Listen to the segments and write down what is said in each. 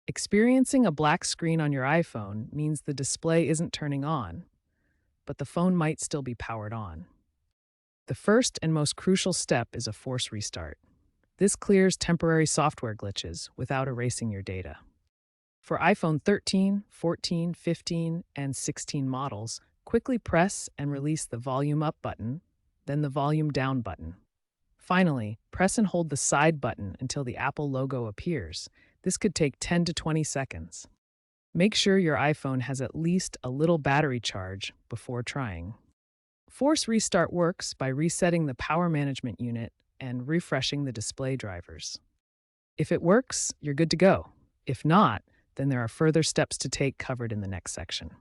Experiencing a black screen on your iPhone means the display isn't turning on, but the phone might still be powered on. The first and most crucial step is a force restart. This clears temporary software glitches without erasing your data. For iPhone 13, 14, 15, and 16 models, quickly press and release the volume up button, then the volume down button. Finally, press and hold the side button until the Apple logo appears. This could take 10 to 20 seconds. Make sure your iPhone has at least a little battery charge before trying. Force restart works by resetting the power management unit and refreshing the display drivers. If it works, you're good to go. If not, then there are further steps to take covered in the next section.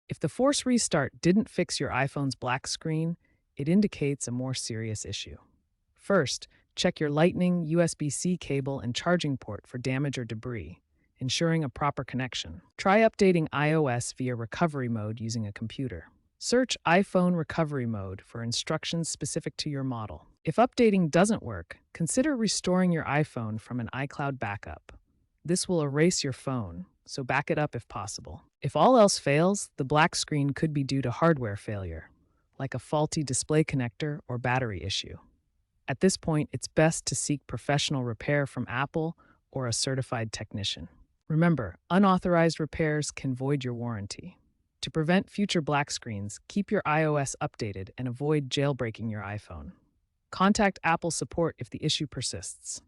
If the force restart didn't fix your iPhone's black screen, it indicates a more serious issue. First, check your Lightning, USB-C cable, and charging port for damage or debris, ensuring a proper connection. Try updating iOS via recovery mode using a computer. Search iPhone recovery mode for instructions specific to your model. If updating doesn't work, consider restoring your iPhone from an iCloud backup. This will erase your phone, so back it up if possible. If all else fails, the black screen could be due to hardware failure, like a faulty display connector or battery issue. At this point, it's best to seek professional repair from Apple or a certified technician. Remember, unauthorized repairs can void your warranty. To prevent future black screens, keep your iOS updated and avoid jailbreaking your iPhone. Contact Apple support if the issue persists.